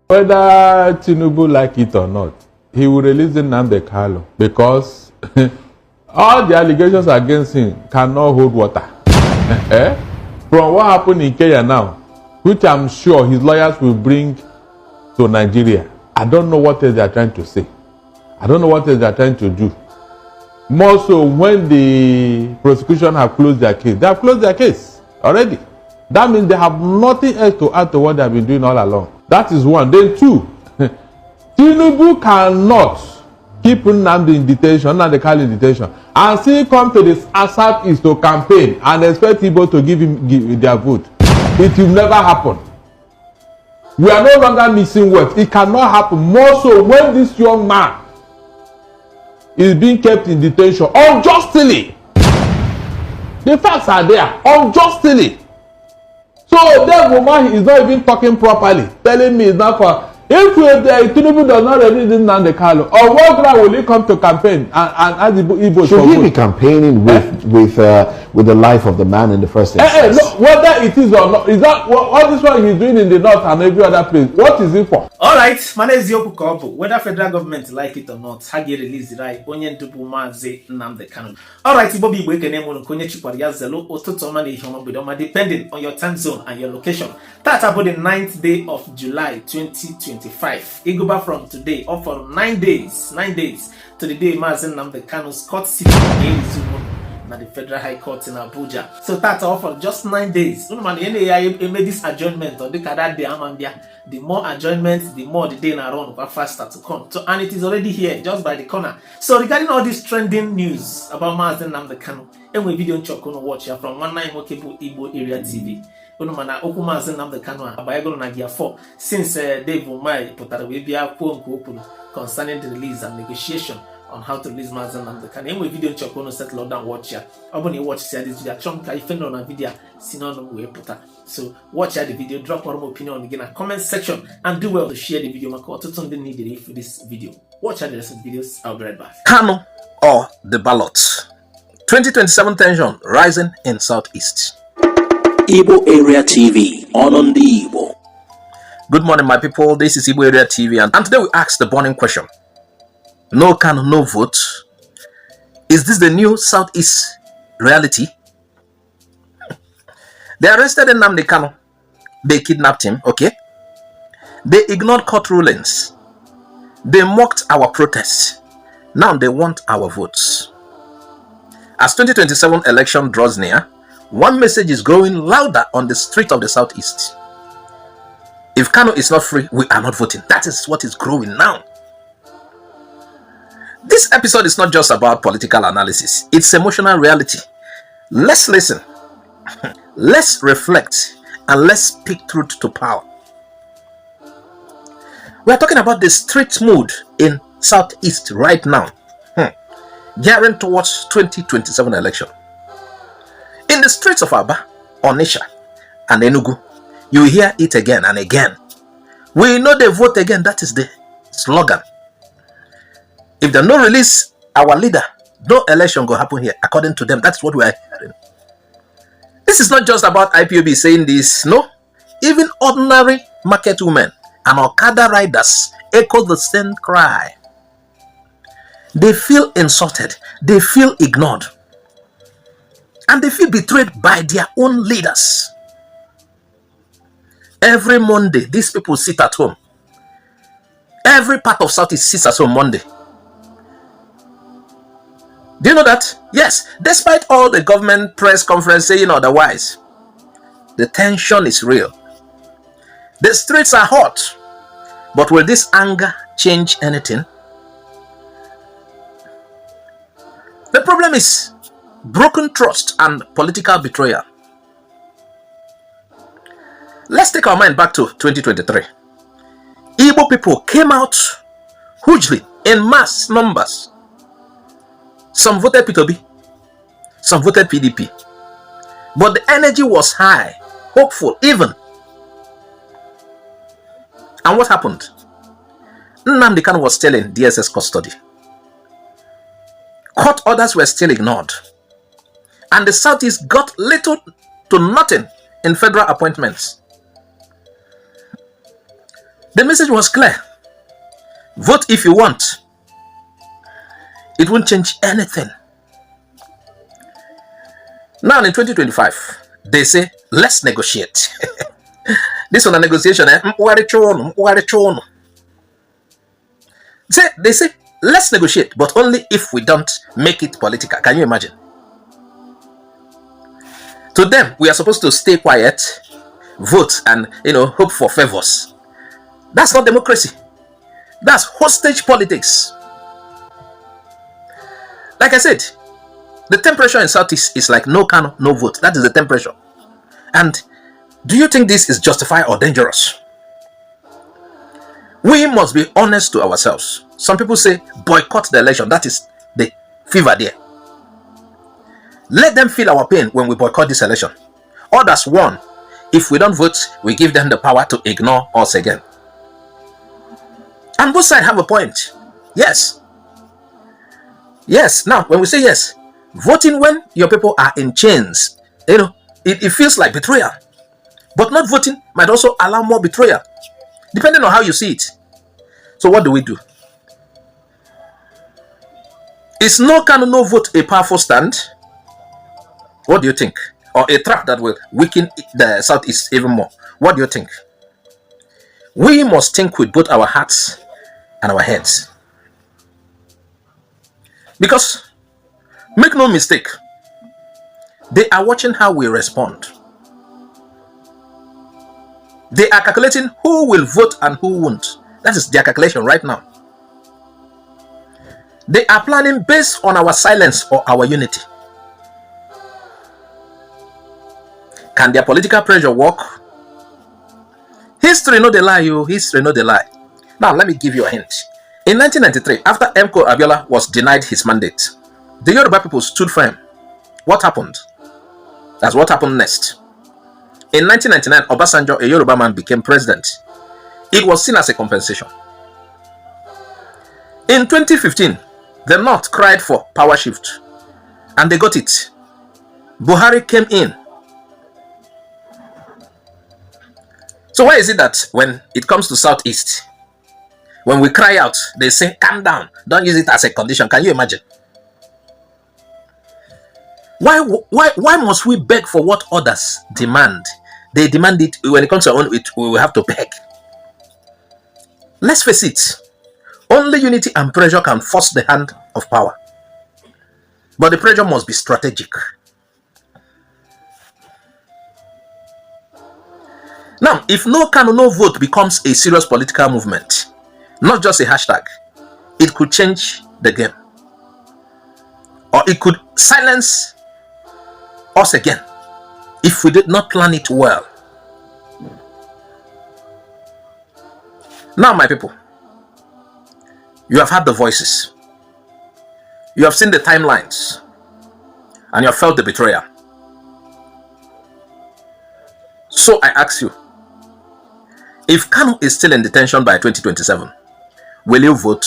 Whether Tinubu like it or not, he will release Nnamdi Kanu because all the allegations against him cannot hold water. From what happened in Kenya now, which I'm sure his lawyers will bring to Nigeria, I don't know what else they are trying to say. I don't know what else they are trying to do. More so when the prosecution have closed their case. They have closed their case already. That means they have nothing else to add to what they have been doing all along. That is one. Then two, Tinubu cannot keep Nnamdi in detention, Nnamdi Kanu in detention, and still come to the Southeast to campaign and expect people to give their vote. It will never happen. We are no longer missing words. It cannot happen. More so when this young man is being kept in detention unjustly. The facts are there. Unjustly. So that woman is not even talking properly, telling me it's not for. If Tinubu does not release Nnamdi Kanu, on what ground will he come to campaign and ask the Igbo? Should he be campaigning with the life of the man in the first instance? No, whether it is or not, is that what this one he's doing in the north and every other place? What is it for? All right, my name is Yoku Kobo. Whether federal government like it or not, Hagi release the right onye ndubu Mazi Nnamdi Kanu. All right, Bobby Wekene mono konye chikwari ya zelo ototoma ni homa bidoma depending on your time zone and your location. That's about the 9th day of July 2025. It go back from today or for 9 days to the day Mazi Nnamdi Kanu's court sitting na the Federal High Court in Abuja. So that's all for just 9 days. Made this adjournment or the day Amambia. The more adjournment, the more the day na run faster to come. So and it is already here, just by the corner. So regarding all this trending news about Mazi Nnamdi Kanu, and we video chokon watch here from 19 Mokebu Igbo Area TV. Mana oku Mazi Nnamdi Kanu abayagolo na gear 4 since Dave Umai putara we bia concerning the release and negotiation on how to release Mazi Nnamdi Kanu. Anyway, video chokon settle down watch here. Oboni watch see this video. Chomka ifendo on a video sinono we puta. So watch the video, drop your opinion again in the comment section, and do well to share the video. Mako needed for this video. Watch the rest of the videos. I'll be right back. Kanu or the ballot. 2027 tension rising in Southeast. Igbo Area TV on the Igbo. Good morning, my people. This is Igbo Area TV, and today we ask the burning question: no Kanu, no vote. Is this the new Southeast reality? They arrested Nnamdi Kanu. They kidnapped him, okay? They ignored court rulings. They mocked our protests. Now they want our votes. As 2027 election draws near, one message is growing louder on the street of the Southeast. If Kanu is not free, we are not voting. That is what is growing now. This episode is not just about political analysis. It's emotional reality. Let's listen. Let's reflect and let's speak truth to power. We are talking about the street mood in Southeast right now, gearing towards 2027 election. In the streets of Aba, Onitsha, and Enugu, you hear it again and again. We know they vote again. That is the slogan. If they no release our leader, no election will happen here. According to them, that's what we are hearing. This is not just about IPOB saying this, no. Even ordinary market women and Okada riders echo the same cry. They feel insulted, they feel ignored, and they feel betrayed by their own leaders. Every Monday, these people sit at home. Every part of Southeast sits at home Monday. Do you know that? Yes, despite all the government press conference saying otherwise, the tension is real. The streets are hot, but will this anger change anything? The problem is broken trust and political betrayal. Let's take our mind back to 2023. Igbo people came out hugely in mass numbers. Some voted P2B, some voted PDP. But the energy was high, hopeful, even. And what happened? Nnamdi Kanu was still in DSS custody. Court orders were still ignored. And the Southeast got little to nothing in federal appointments. The message was clear. Vote if you want. It won't change anything. Now in 2025, they say, let's negotiate. This one a negotiation, eh? They say, let's negotiate, but only if we don't make it political. Can you imagine? To them, we are supposed to stay quiet, vote, and hope for favors. That's not democracy. That's hostage politics. Like I said, the temperature in Southeast is like no Kanu, no vote. That is the temperature. And do you think this is justified or dangerous? We must be honest to ourselves. Some people say boycott the election. That is the fever there. Let them feel our pain when we boycott this election. Others won. If we don't vote, we give them the power to ignore us again. And both sides have a point. Yes. Yes. Now, when we say yes, voting when your people are in chains, it feels like betrayal. But not voting might also allow more betrayal, depending on how you see it. So what do we do? Is no Kanu, no vote a powerful stand? What do you think? Or a trap that will weaken the Southeast even more? What do you think? We must think with both our hearts and our heads. Because, make no mistake, they are watching how we respond. They are calculating who will vote and who won't. That is their calculation right now. They are planning based on our silence or our unity. Can their political pressure work? History no dey lie, you. History no dey lie. Now, let me give you a hint. In 1993, after MK Abiola was denied his mandate, the Yoruba people stood firm. What happened? That's what happened next. In 1999, Obasanjo, a Yoruba man, became president. It was seen as a compensation. In 2015, the North cried for power shift, and they got it. Buhari came in. So why is it that when it comes to Southeast, when we cry out, they say, calm down, don't use it as a condition? Can you imagine? Why must we beg for what others demand? They demand it. When it comes to our own, we will have to beg. Let's face it. Only unity and pressure can force the hand of power. But the pressure must be strategic. Now, if no Kanu, no vote becomes a serious political movement, not just a hashtag, it could change the game. Or it could silence us again if we did not plan it well. Now, my people, you have heard the voices, you have seen the timelines, and you have felt the betrayal. So I ask you, if Kanu is still in detention by 2027, will you vote?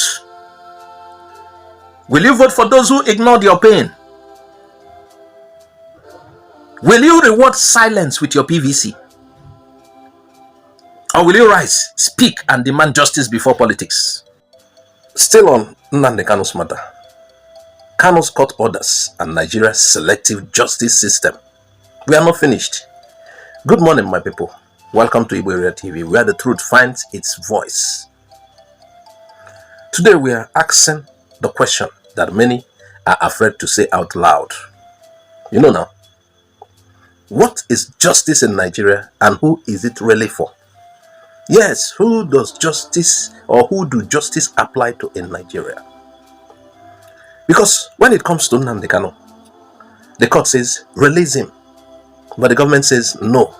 Will you vote for those who ignored your pain? Will you reward silence with your PVC? Or will you rise, speak, and demand justice before politics? Still on Nnamdi Kanu's matter, Kanu's court orders and Nigeria's selective justice system. We are not finished. Good morning, my people. Welcome to Igbo Area TV, where the truth finds its voice. Today we are asking the question that many are afraid to say out loud. You know now, what is justice in Nigeria and who is it really for? Yes, who does justice or who do justice apply to in Nigeria? Because when it comes to Nnamdi Kanu, the court says release him, but the government says no.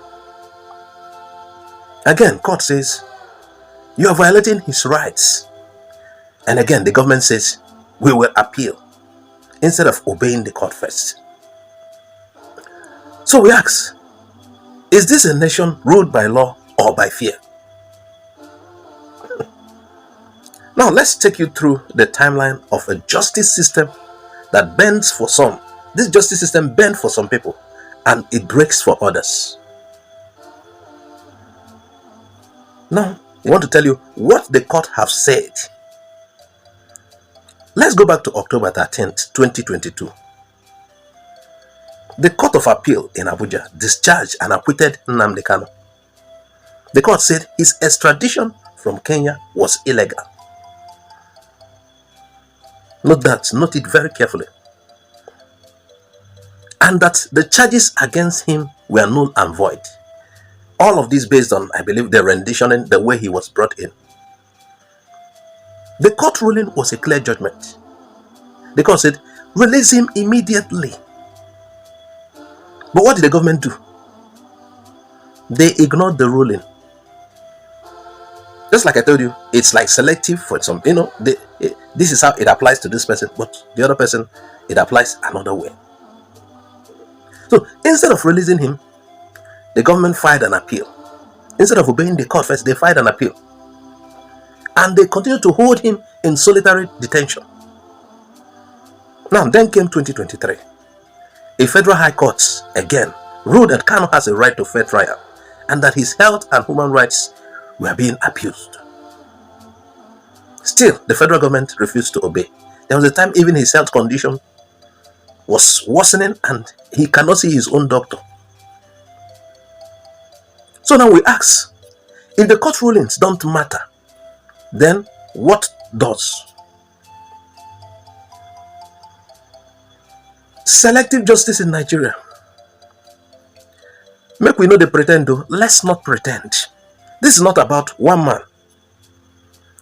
Again, court says you are violating his rights, and again the government says we will appeal instead of obeying the court first. So we ask, is this a nation ruled by law or by fear? Now let's take you through the timeline of a justice system that bends for some. This justice system bends for some people and it breaks for others. Now, I want to tell you what the court have said. Let's go back to October 13th, 2022. The Court of Appeal in Abuja discharged and acquitted Nnamdi Kanu. The court said his extradition from Kenya was illegal. Note it very carefully. And that the charges against him were null and void. All of this based on, I believe, the rendition and the way he was brought in. The court ruling was a clear judgment. The court said, release him immediately. But what did the government do? They ignored the ruling. Just like I told you, it's like selective for some, this is how it applies to this person, but the other person, it applies another way. So instead of releasing him, the government filed an appeal. Instead of obeying the court first, they filed an appeal. And they continued to hold him in solitary detention. Now, then came 2023. A federal high court, again, ruled that Kanu has a right to fair trial and that his health and human rights were being abused. Still, the federal government refused to obey. There was a time even his health condition was worsening and he cannot see his own doctor. So now we ask, if the court rulings don't matter, then what does? Selective justice in Nigeria. Make we know they pretend though. Let's not pretend. This is not about one man.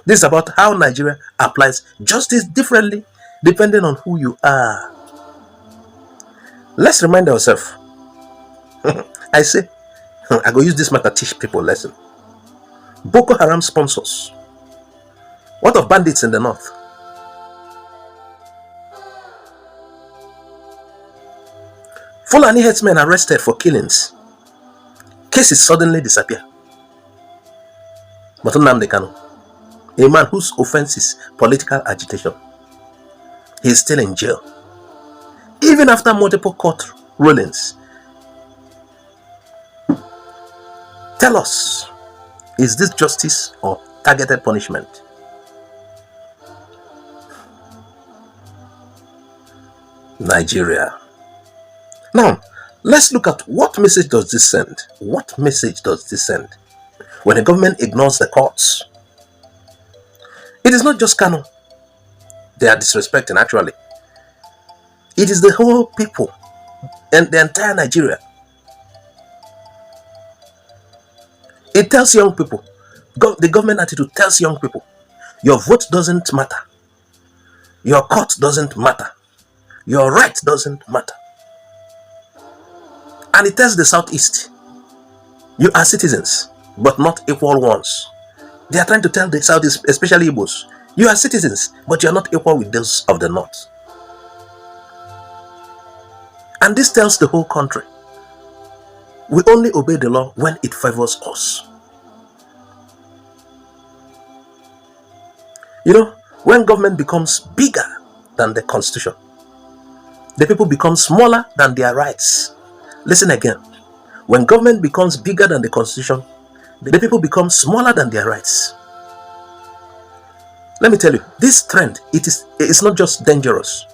This is about how Nigeria applies justice differently depending on who you are. Let's remind ourselves. I say, I go use this matter to teach people a lesson. Boko Haram sponsors. What of bandits in the north? Fulani headsmen arrested for killings. Cases suddenly disappear. But Nnamdi Kanu, a man whose offense is political agitation, he is still in jail. Even after multiple court rulings. Tell us, is this justice or targeted punishment? Nigeria. Now, let's look at what message does this send? What message does this send when the government ignores the courts? It is not just Kanu they are disrespecting, actually. It is the whole people and the entire Nigeria. It tells young people, the government attitude tells young people, your vote doesn't matter. Your court doesn't matter. Your right doesn't matter. And it tells the Southeast, you are citizens, but not equal ones. They are trying to tell the Southeast, especially Igbos, you are citizens, but you are not equal with those of the North. And this tells the whole country, we only obey the law when it favors us. You know, when government becomes bigger than the constitution, the people become smaller than their rights. Listen again. When government becomes bigger than the constitution, the people become smaller than their rights. Let me tell you, this trend, it's not just dangerous.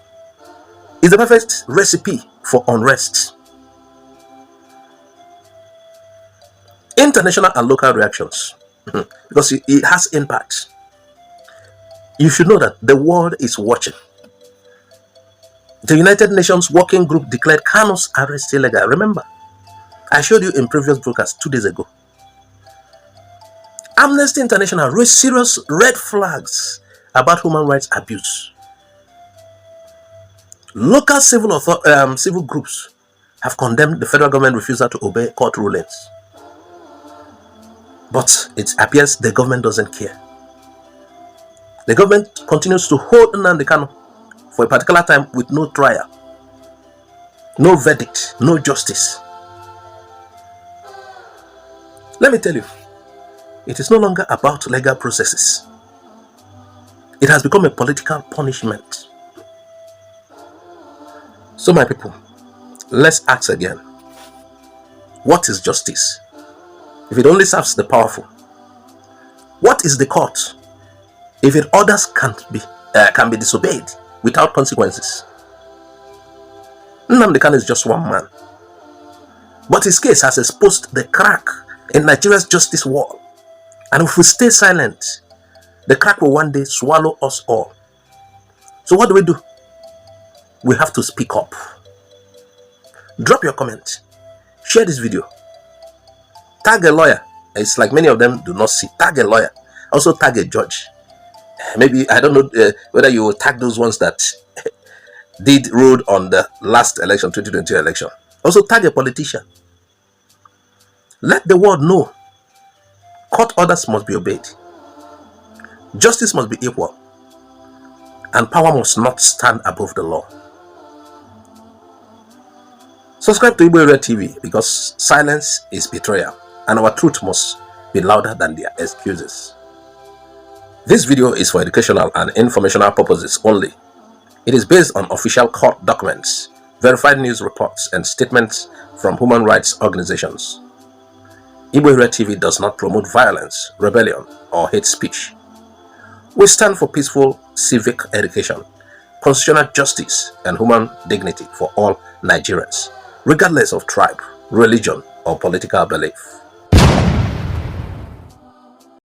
It's the perfect recipe for unrest. International and local reactions, because it has impact. You should know that the world is watching. The United Nations Working Group declared Kanu's arrest illegal. Remember, I showed you in previous broadcast 2 days ago. Amnesty International raised serious red flags about human rights abuse. Local civil groups have condemned the federal government refusal to obey court rulings. But it appears the government doesn't care. The government continues to hold Nnamdi Kanu for a particular time with no trial, no verdict, no justice. Let me tell you, it is no longer about legal processes. It has become a political punishment. So my people, let's ask again, what is justice? If it only serves the powerful, is the court if it orders can be disobeyed without consequences? Nnamdi Kanu is just one man, but his case has exposed the crack in Nigeria's justice wall, and if we stay silent, the crack will one day swallow us all. So what do? We have to speak up. Drop your comment, share this video, tag a lawyer. It's like many of them do not see. Tag a lawyer, also tag a judge. Maybe, I don't know whether you will tag those ones that did rule on the last election, 2020 election. Also tag a politician. Let the world know court orders must be obeyed, justice must be equal, and power must not stand above the law. Subscribe to Igbo Area TV, because silence is betrayal and our truth must be louder than their excuses. This video is for educational and informational purposes only. It is based on official court documents, verified news reports, and statements from human rights organizations. Igbo Area TV does not promote violence, rebellion, or hate speech. We stand for peaceful civic education, constitutional justice, and human dignity for all Nigerians, regardless of tribe, religion, or political belief.